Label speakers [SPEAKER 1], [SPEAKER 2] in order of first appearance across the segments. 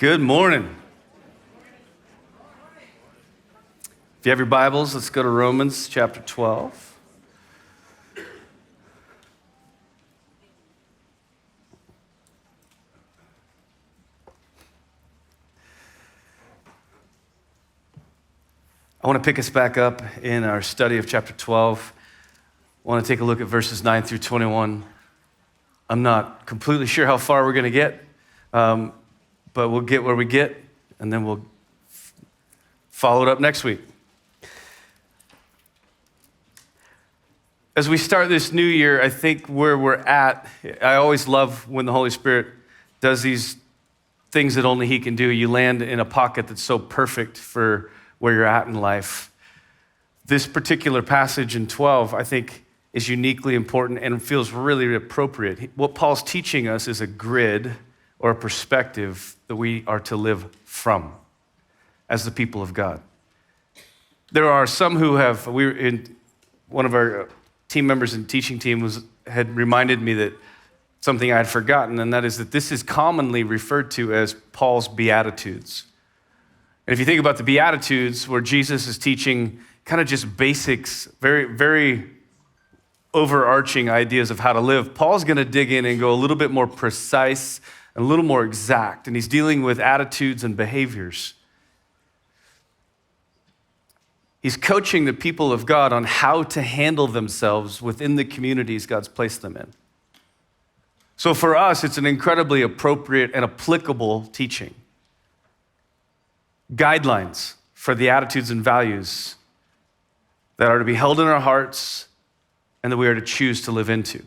[SPEAKER 1] Good morning. If you have your Bibles, let's go to Romans chapter 12. I want to pick us back up in our study of chapter 12. I want to take a look at verses 9 through 21. I'm not completely sure how far we're going to get, but we'll get where we get, and then we'll follow it up next week. As we start this new year, I think where we're at, I always love when the Holy Spirit does these things that only He can do. You land in a pocket that's so perfect for where you're at in life. This particular passage in 12, I think, is uniquely important and feels really appropriate. What Paul's teaching us is a grid or a perspective that we are to live from as the people of God. There are some who have, one of our team members and teaching team had reminded me that something I had forgotten, and that is that this is commonly referred to as Paul's Beatitudes. And if you think about the Beatitudes, where Jesus is teaching kind of just basics, very, very overarching ideas of how to live, Paul's going to dig in and go a little bit more precise, a little more exact, and he's dealing with attitudes and behaviors. He's coaching the people of God on how to handle themselves within the communities God's placed them in. So for us, it's an incredibly appropriate and applicable teaching. Guidelines for the attitudes and values that are to be held in our hearts and that we are to choose to live into.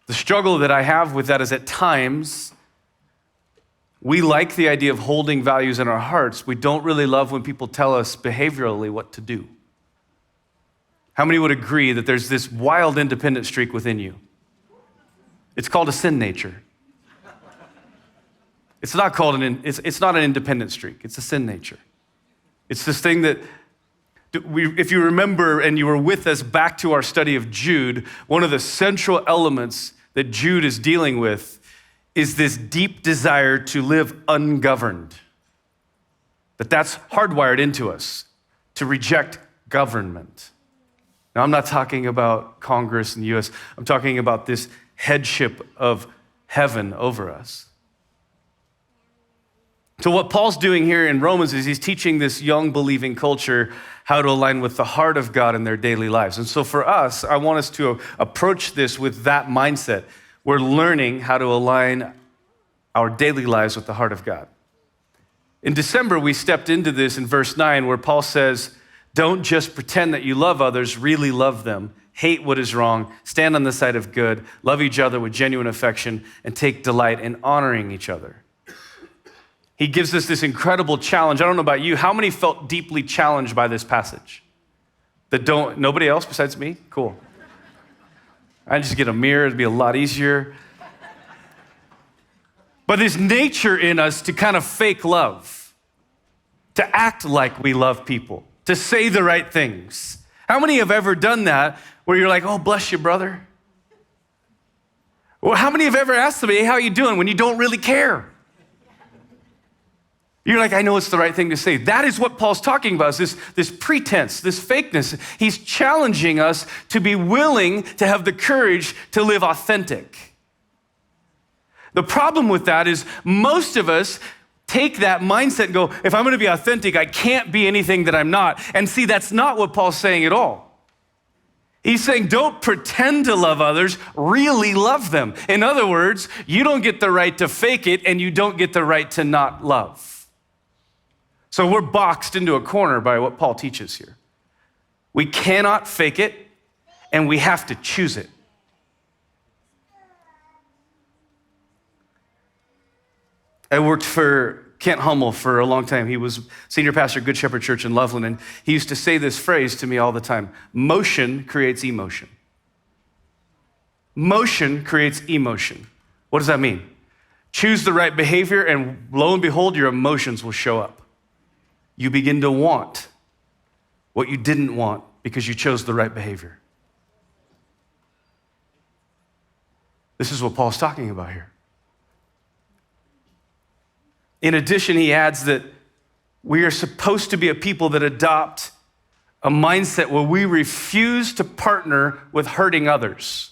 [SPEAKER 1] The struggle that I have with that is at times, we like the idea of holding values in our hearts. We don't really love when people tell us behaviorally what to do. How many would agree that there's this wild independent streak within you? It's called a sin nature. It's not an independent streak. It's a sin nature. It's this thing that if you remember and you were with us back to our study of Jude, one of the central elements that Jude is dealing with is this deep desire to live ungoverned. That's hardwired into us, to reject government. Now, I'm not talking about Congress and the U.S. I'm talking about this headship of heaven over us. So what Paul's doing here in Romans is he's teaching this young believing culture how to align with the heart of God in their daily lives. And so for us, I want us to approach this with that mindset. We're learning how to align our daily lives with the heart of God. In December, we stepped into this in verse 9 where Paul says, don't just pretend that you love others, really love them. Hate what is wrong, stand on the side of good, love each other with genuine affection, and take delight in honoring each other. He gives us this incredible challenge. I don't know about you, how many felt deeply challenged by this passage? Nobody else besides me? Cool. I just get a mirror, it'd be a lot easier. But this nature in us to kind of fake love, to act like we love people, to say the right things. How many have ever done that where you're like, oh, bless you, brother? Well, how many have ever asked somebody, hey, how you doing, when you don't really care? You're like, I know it's the right thing to say. That is what Paul's talking about, is this pretense, this fakeness. He's challenging us to be willing to have the courage to live authentic. The problem with that is most of us take that mindset and go, if I'm going to be authentic, I can't be anything that I'm not. And see, that's not what Paul's saying at all. He's saying, don't pretend to love others, really love them. In other words, you don't get the right to fake it and you don't get the right to not love. So we're boxed into a corner by what Paul teaches here. We cannot fake it, and we have to choose it. I worked for Kent Hummel for a long time. He was senior pastor at Good Shepherd Church in Loveland, and he used to say this phrase to me all the time: motion creates emotion. Motion creates emotion. What does that mean? Choose the right behavior, and lo and behold, your emotions will show up. You begin to want what you didn't want because you chose the right behavior. This is what Paul's talking about here. In addition, he adds that we are supposed to be a people that adopt a mindset where we refuse to partner with hurting others.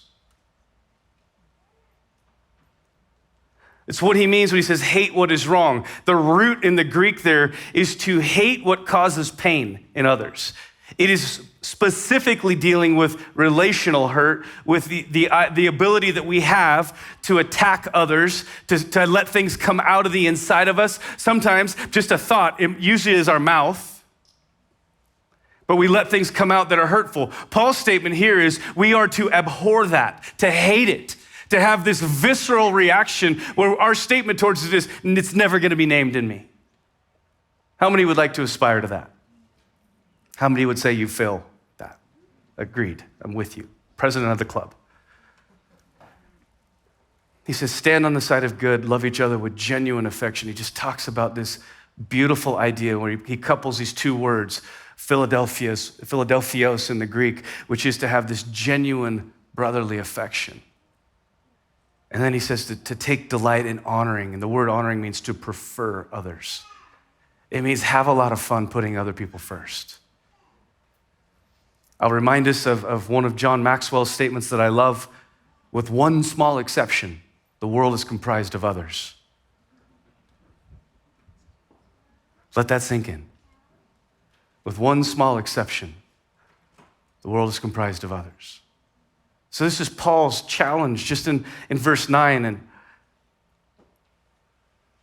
[SPEAKER 1] It's what he means when he says, hate what is wrong. The root in the Greek there is to hate what causes pain in others. It is specifically dealing with relational hurt, with the ability that we have to attack others, to let things come out of the inside of us. Sometimes just a thought, it usually is our mouth, but we let things come out that are hurtful. Paul's statement here is we are to abhor that, to hate it, to have this visceral reaction where our statement towards it is, it's never gonna be named in me. How many would like to aspire to that? How many would say you feel that? Agreed, I'm with you. President of the club. He says, stand on the side of good, love each other with genuine affection. He just talks about this beautiful idea where he couples these two words, Philadelphios in the Greek, which is to have this genuine brotherly affection. And then he says to take delight in honoring, and the word honoring means to prefer others. It means have a lot of fun putting other people first. I'll remind us of one of John Maxwell's statements that I love. With one small exception, the world is comprised of others. Let that sink in. With one small exception, the world is comprised of others. So this is Paul's challenge just in verse 9. And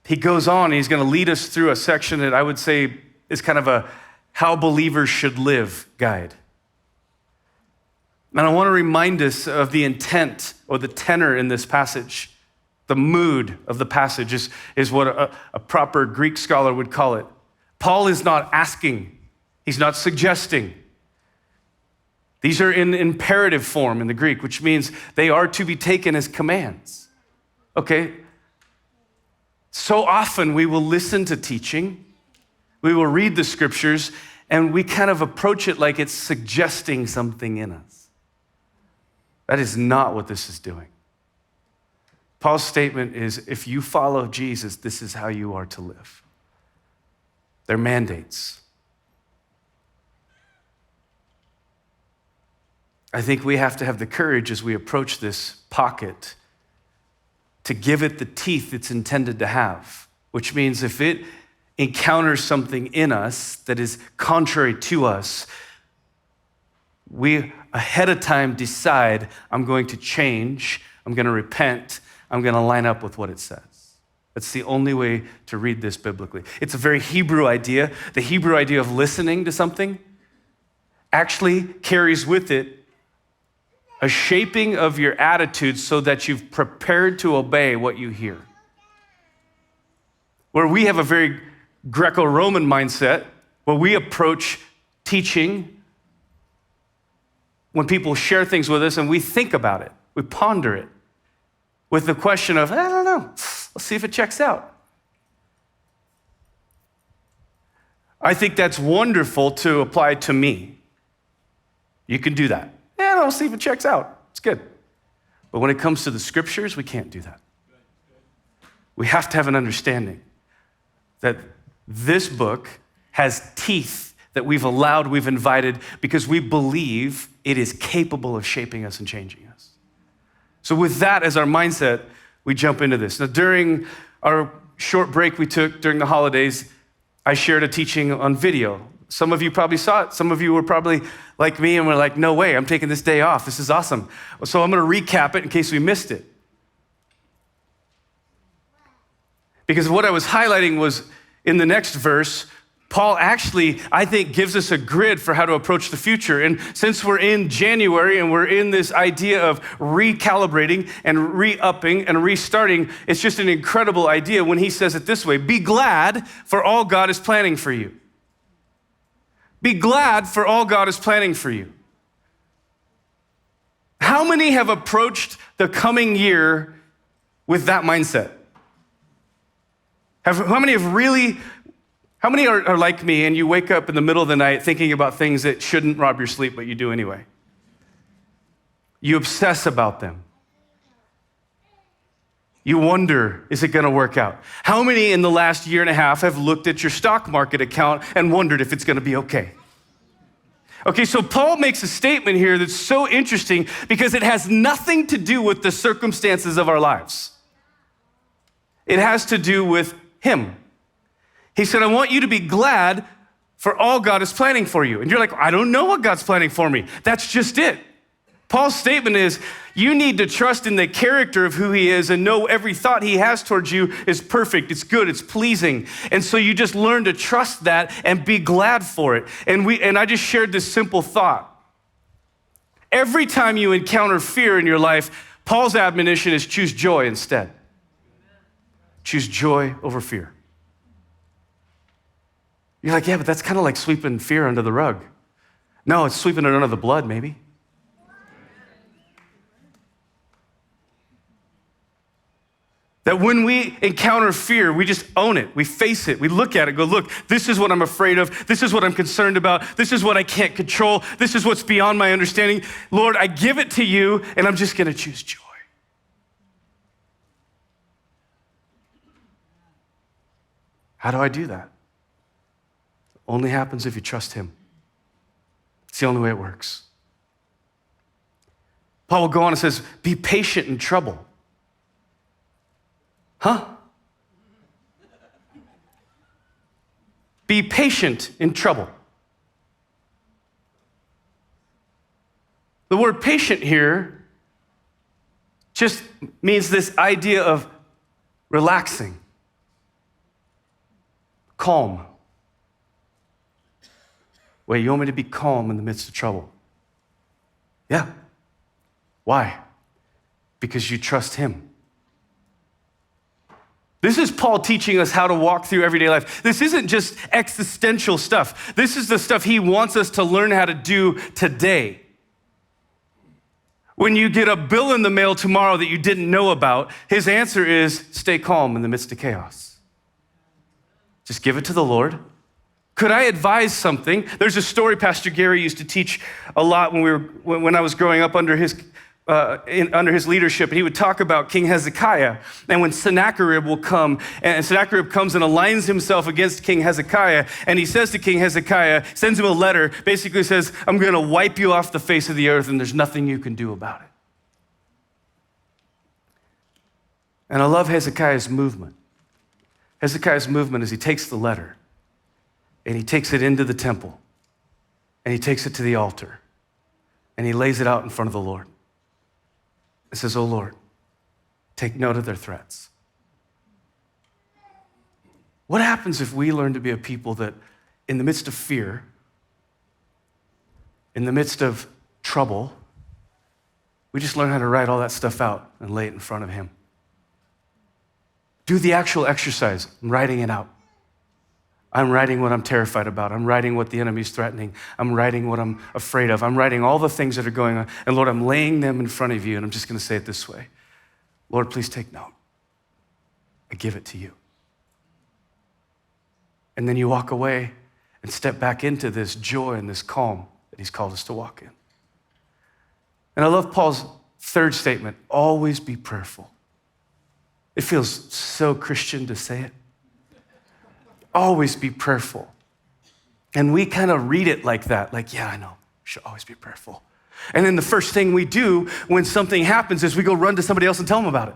[SPEAKER 1] he goes on, and he's going to lead us through a section that I would say is kind of a how believers should live guide. And I want to remind us of the intent or the tenor in this passage. The mood of the passage is what a proper Greek scholar would call it. Paul is not asking. He's not suggesting. These are in imperative form in the Greek, which means they are to be taken as commands. Okay? So often we will listen to teaching, we will read the scriptures, and we kind of approach it like it's suggesting something in us. That is not what this is doing. Paul's statement is, if you follow Jesus, this is how you are to live. They're mandates. I think we have to have the courage as we approach this pocket to give it the teeth it's intended to have, which means if it encounters something in us that is contrary to us, we ahead of time decide, I'm going to change, I'm going to repent, I'm going to line up with what it says. That's the only way to read this biblically. It's a very Hebrew idea. The Hebrew idea of listening to something actually carries with it a shaping of your attitude so that you've prepared to obey what you hear. Where we have a very Greco-Roman mindset, where we approach teaching when people share things with us and we think about it, we ponder it with the question of, I don't know, let's see if it checks out. I think that's wonderful to apply to me. You can do that. Yeah, I'll see if it checks out. It's good. But when it comes to the scriptures, we can't do that. We have to have an understanding that this book has teeth that we've invited, because we believe it is capable of shaping us and changing us. So with that as our mindset, we jump into this. Now, during our short break we took during the holidays, I shared a teaching on video. Some of you probably saw it. Some of you were probably like me and were like, no way, I'm taking this day off. This is awesome. So I'm going to recap it in case we missed it. Because what I was highlighting was in the next verse, Paul actually, I think, gives us a grid for how to approach the future. And since we're in January and we're in this idea of recalibrating and re-upping and restarting, it's just an incredible idea when he says it this way: be glad for all God is planning for you. Be glad for all God is planning for you. How many have approached the coming year with that mindset? How many are like me and you wake up in the middle of the night thinking about things that shouldn't rob your sleep, but you do anyway? You obsess about them. You wonder, is it going to work out? How many in the last year and a half have looked at your stock market account and wondered if it's going to be okay? Okay, so Paul makes a statement here that's so interesting because it has nothing to do with the circumstances of our lives. It has to do with him. He said, I want you to be glad for all God is planning for you. And you're like, I don't know what God's planning for me. That's just it. Paul's statement is, you need to trust in the character of who he is and know every thought he has towards you is perfect, it's good, it's pleasing. And so you just learn to trust that and be glad for it. And I just shared this simple thought. Every time you encounter fear in your life, Paul's admonition is choose joy instead. Choose joy over fear. You're like, yeah, but that's kind of like sweeping fear under the rug. No, it's sweeping it under the blood, maybe. That when we encounter fear, we just own it. We face it. We look at it, go, look, this is what I'm afraid of. This is what I'm concerned about. This is what I can't control. This is what's beyond my understanding. Lord, I give it to you, and I'm just going to choose joy. How do I do that? It only happens if you trust him. It's the only way it works. Paul will go on and says, be patient in trouble. Huh? Be patient in trouble. The word patient here just means this idea of relaxing, calm. Wait, you want me to be calm in the midst of trouble? Yeah. Why? Because you trust him. This is Paul teaching us how to walk through everyday life. This isn't just existential stuff. This is the stuff he wants us to learn how to do today. When you get a bill in the mail tomorrow that you didn't know about, his answer is stay calm in the midst of chaos. Just give it to the Lord. Could I advise something? There's a story Pastor Gary used to teach a lot when I was growing up under his leadership, and he would talk about King Hezekiah. And when Sennacherib will come, and Sennacherib comes and aligns himself against King Hezekiah, and he says to King Hezekiah, sends him a letter, basically says, I'm going to wipe you off the face of the earth, and there's nothing you can do about it. And I love Hezekiah's movement. Hezekiah's movement is he takes the letter, and he takes it into the temple, and he takes it to the altar, and he lays it out in front of the Lord. It says, oh Lord, take note of their threats. What happens if we learn to be a people that in the midst of fear, in the midst of trouble, we just learn how to write all that stuff out and lay it in front of him? Do the actual exercise, I'm writing it out. I'm writing what I'm terrified about. I'm writing what the enemy's threatening. I'm writing what I'm afraid of. I'm writing all the things that are going on. And Lord, I'm laying them in front of you, and I'm just going to say it this way. Lord, please take note. I give it to you. And then you walk away and step back into this joy and this calm that he's called us to walk in. And I love Paul's third statement, always be prayerful. It feels so Christian to say it. Always be prayerful. And we kind of read it like that, like, yeah, I know, should always be prayerful. And then the first thing we do when something happens is we go run to somebody else and tell them about it.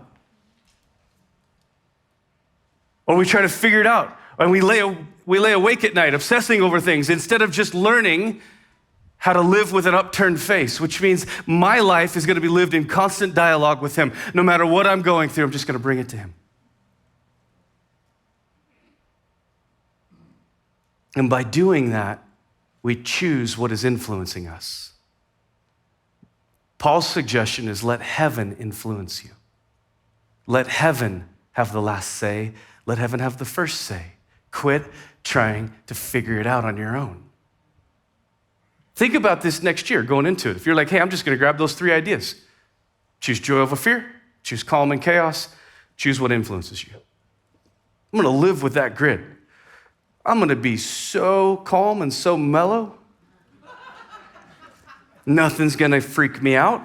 [SPEAKER 1] Or we try to figure it out. And we lay awake at night obsessing over things instead of just learning how to live with an upturned face, which means my life is going to be lived in constant dialogue with him. No matter what I'm going through, I'm just going to bring it to him. And by doing that, we choose what is influencing us. Paul's suggestion is let heaven influence you. Let heaven have the last say. Let heaven have the first say. Quit trying to figure it out on your own. Think about this next year going into it. If you're like, hey, I'm just going to grab those 3 ideas. Choose joy over fear. Choose calm and chaos. Choose what influences you. I'm going to live with that grid. I'm going to be so calm and so mellow. Nothing's going to freak me out.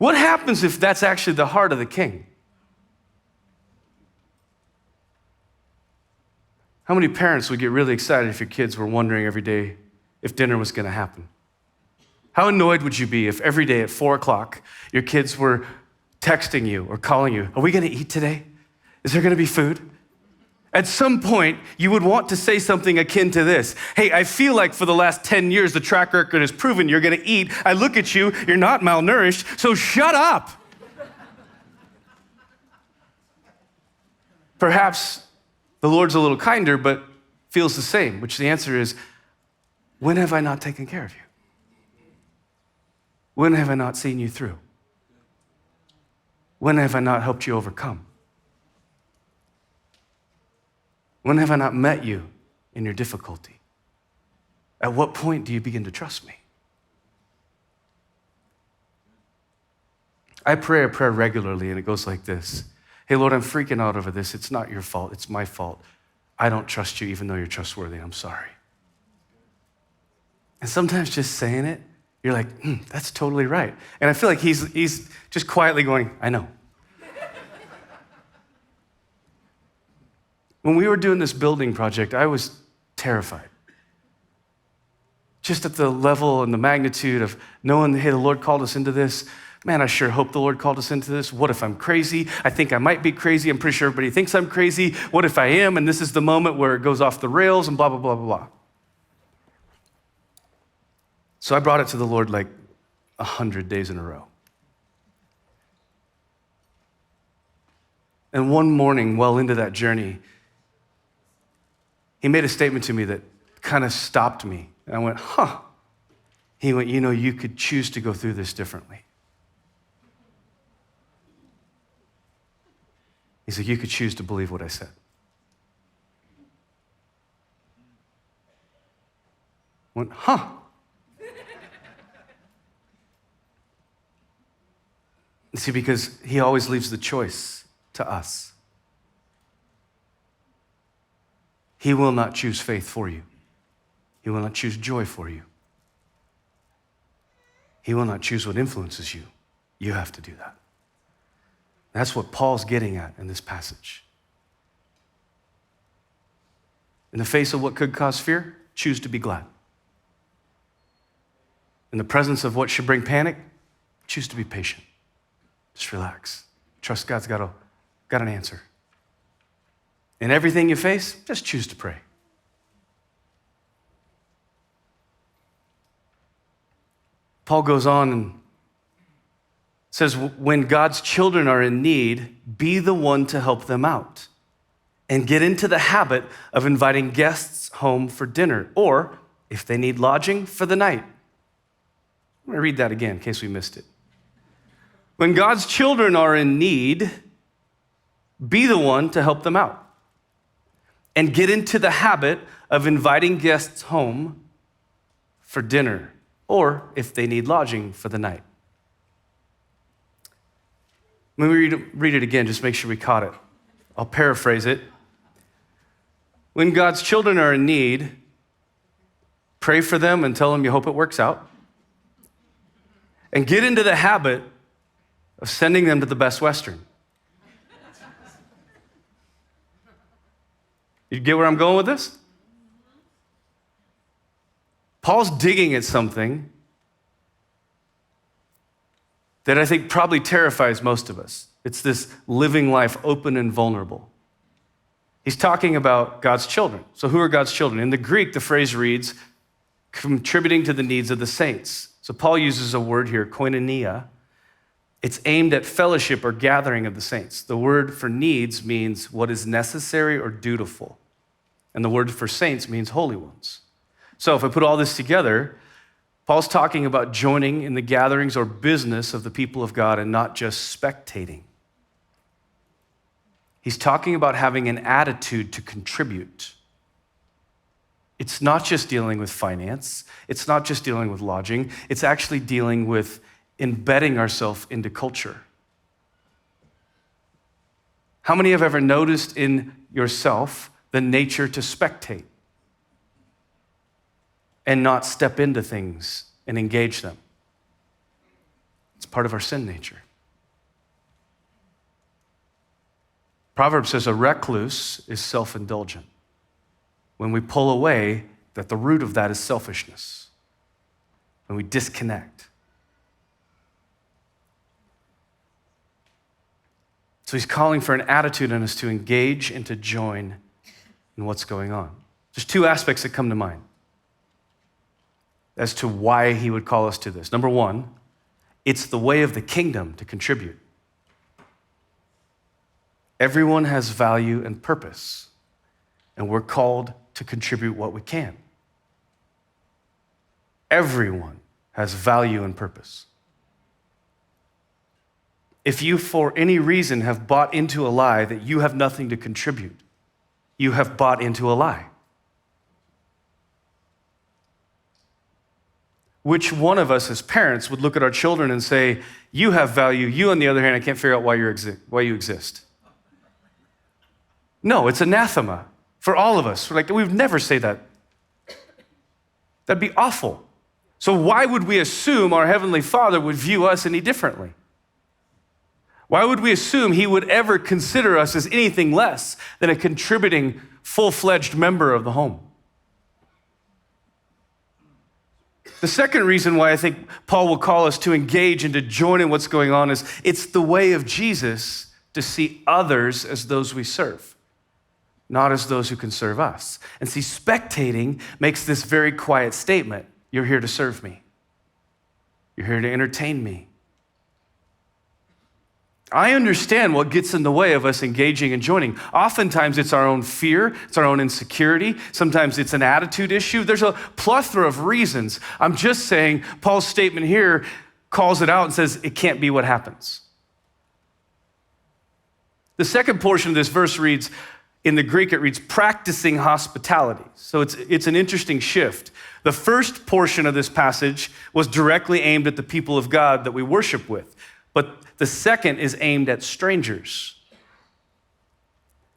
[SPEAKER 1] What happens if that's actually the heart of the king? How many parents would get really excited if your kids were wondering every day if dinner was going to happen? How annoyed would you be if every day at 4 o'clock your kids were texting you or calling you, are we going to eat today? Is there going to be food? At some point, you would want to say something akin to this. Hey, I feel like for the last 10 years, the track record has proven you're going to eat. I look at you, you're not malnourished, so shut up. Perhaps the Lord's a little kinder, but feels the same, which the answer is, when have I not taken care of you? When have I not seen you through? When have I not helped you overcome? When have I not met you in your difficulty? At what point do you begin to trust me? I pray a prayer regularly, and it goes like this. Hey, Lord, I'm freaking out over this. It's not your fault. It's my fault. I don't trust you even though you're trustworthy. I'm sorry. And sometimes just saying it, you're like, that's totally right. And I feel like he's just quietly going, I know. When we were doing this building project, I was terrified. Just at the level and the magnitude of knowing, hey, the Lord called us into this. Man, I sure hope the Lord called us into this. What if I'm crazy? I think I might be crazy. I'm pretty sure everybody thinks I'm crazy. What if I am? And this is the moment where it goes off the rails and blah, blah, blah, blah, blah. So I brought it to the Lord like 100 days in a row. And one morning, well into that journey, he made a statement to me that kind of stopped me. And I went, huh. He went, you could choose to go through this differently. He said, you could choose to believe what I said. I went, huh. See, because he always leaves the choice to us. He will not choose faith for you. He will not choose joy for you. He will not choose what influences you. You have to do that. That's what Paul's getting at in this passage. In the face of what could cause fear, choose to be glad. In the presence of what should bring panic, choose to be patient. Just relax. Trust God's got an answer. In everything you face, just choose to pray. Paul goes on and says, when God's children are in need, be the one to help them out and get into the habit of inviting guests home for dinner, or if they need lodging, for the night. I'm going to read that again in case we missed it. When God's children are in need, be the one to help them out and get into the habit of inviting guests home for dinner, or if they need lodging for the night. When we read it again, just make sure we caught it. I'll paraphrase it. When God's children are in need, pray for them and tell them you hope it works out. And get into the habit of sending them to the Best Western. You get where I'm going with this? Paul's digging at something that I think probably terrifies most of us. It's this living life open and vulnerable. He's talking about God's children. So who are God's children? In the Greek, the phrase reads, contributing to the needs of the saints. So Paul uses a word here, koinonia. It's aimed at fellowship or gathering of the saints. The word for needs means what is necessary or dutiful. And the word for saints means holy ones. So if I put all this together, Paul's talking about joining in the gatherings or business of the people of God and not just spectating. He's talking about having an attitude to contribute. It's not just dealing with finance. It's not just dealing with lodging. It's actually dealing with embedding ourselves into culture. How many have ever noticed in yourself the nature to spectate and not step into things and engage them? It's part of our sin nature. Proverbs says a recluse is self-indulgent. When we pull away, that the root of that is selfishness. When we disconnect. So he's calling for an attitude in us to engage and to join in what's going on. There's two aspects that come to mind as to why he would call us to this. Number one, it's the way of the kingdom to contribute. Everyone has value and purpose, and we're called to contribute what we can. Everyone has value and purpose. If you, for any reason, have bought into a lie that you have nothing to contribute, you have bought into a lie. Which one of us as parents would look at our children and say, you have value, you on the other hand, I can't figure out why you exist. No, it's anathema for all of us. Like, we'd never say that. That'd be awful. So why would we assume our Heavenly Father would view us any differently? Why would we assume he would ever consider us as anything less than a contributing, full-fledged member of the home? The second reason why I think Paul will call us to engage and to join in what's going on is it's the way of Jesus to see others as those we serve, not as those who can serve us. And see, spectating makes this very quiet statement. You're here to serve me. You're here to entertain me. I understand what gets in the way of us engaging and joining. Oftentimes it's our own fear, it's our own insecurity. Sometimes it's an attitude issue. There's a plethora of reasons. I'm just saying Paul's statement here calls it out and says it can't be what happens. The second portion of this verse reads, in the Greek it reads, practicing hospitality. So it's an interesting shift. The first portion of this passage was directly aimed at the people of God that we worship with. But the second is aimed at strangers.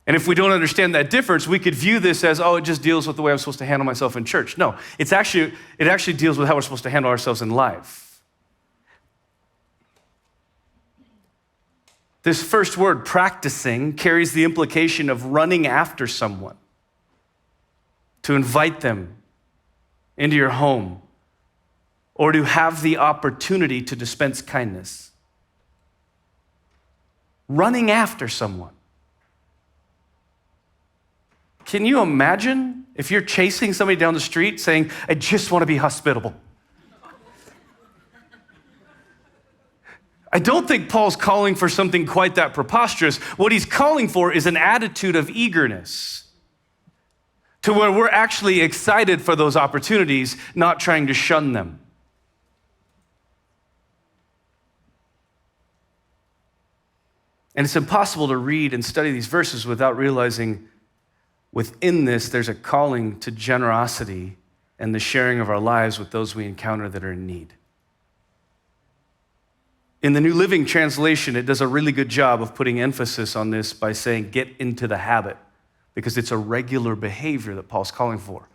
[SPEAKER 1] And if we don't understand that difference, we could view this as, it just deals with the way I'm supposed to handle myself in church. No, it actually deals with how we're supposed to handle ourselves in life. This first word, practicing, carries the implication of running after someone, to invite them into your home, or to have the opportunity to dispense kindness. Running after someone. Can you imagine if you're chasing somebody down the street saying, I just want to be hospitable? I don't think Paul's calling for something quite that preposterous. What he's calling for is an attitude of eagerness to where we're actually excited for those opportunities, not trying to shun them. And it's impossible to read and study these verses without realizing within this, there's a calling to generosity and the sharing of our lives with those we encounter that are in need. In the New Living Translation, it does a really good job of putting emphasis on this by saying, get into the habit, because it's a regular behavior that Paul's calling for.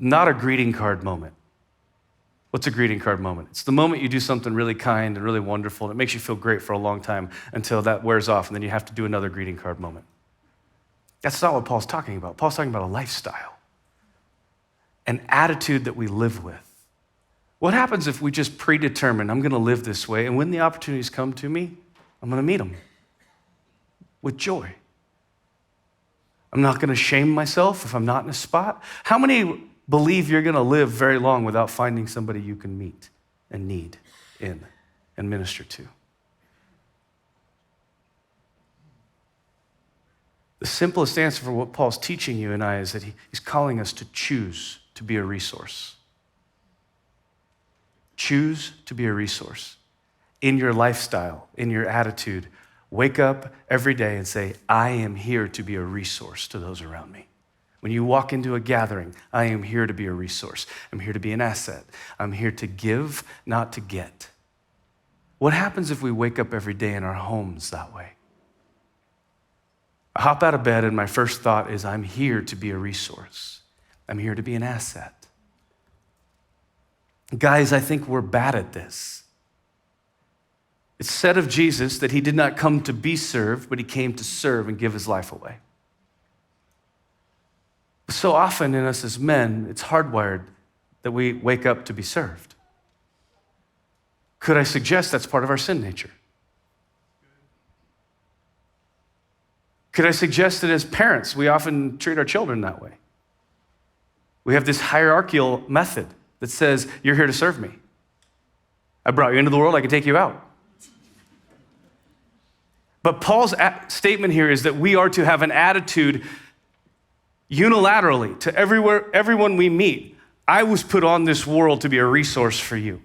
[SPEAKER 1] Not a greeting card moment. What's a greeting card moment? It's the moment you do something really kind and really wonderful, and it makes you feel great for a long time until that wears off, and then you have to do another greeting card moment. That's not what Paul's talking about. Paul's talking about a lifestyle, an attitude that we live with. What happens if we just predetermine, I'm going to live this way, and when the opportunities come to me, I'm going to meet them with joy. I'm not going to shame myself if I'm not in a spot. How many believe you're going to live very long without finding somebody you can meet and need in and minister to? The simplest answer for what Paul's teaching you and I is that he's calling us to choose to be a resource. Choose to be a resource in your lifestyle, in your attitude. Wake up every day and say, I am here to be a resource to those around me. When you walk into a gathering, I am here to be a resource. I'm here to be an asset. I'm here to give, not to get. What happens if we wake up every day in our homes that way? I hop out of bed and my first thought is, I'm here to be a resource. I'm here to be an asset. Guys, I think we're bad at this. It's said of Jesus that he did not come to be served, but he came to serve and give his life away. So often in us as men, it's hardwired that we wake up to be served. Could I suggest that's part of our sin nature? Could I suggest that as parents, we often treat our children that way? We have this hierarchical method that says, you're here to serve me. I brought you into the world, I can take you out. But Paul's statement here is that we are to have an attitude unilaterally to everyone we meet. I was put on this world to be a resource for you.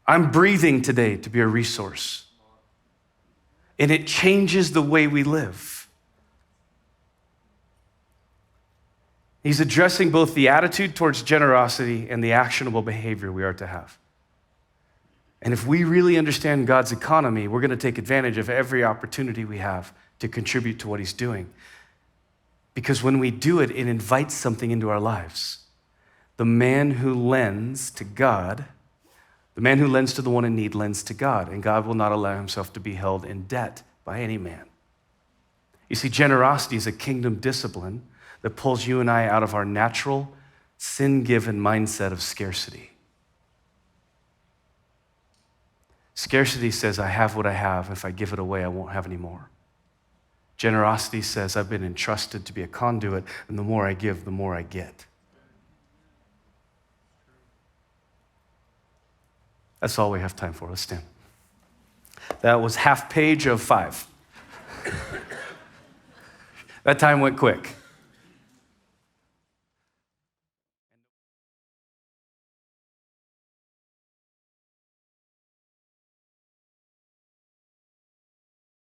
[SPEAKER 1] I'm breathing today to be a resource. And it changes the way we live. He's addressing both the attitude towards generosity and the actionable behavior we are to have. And if we really understand God's economy, we're going to take advantage of every opportunity we have to contribute to what he's doing. Because when we do it, it invites something into our lives. The man who lends to God, the man who lends to the one in need lends to God, and God will not allow himself to be held in debt by any man. You see, generosity is a kingdom discipline that pulls you and I out of our natural, sin-given mindset of scarcity. Scarcity says, I have what I have. If I give it away, I won't have any more. Generosity says, I've been entrusted to be a conduit, and the more I give, the more I get. That's all we have time for. Let's stand. That was half page of 5. That time went quick.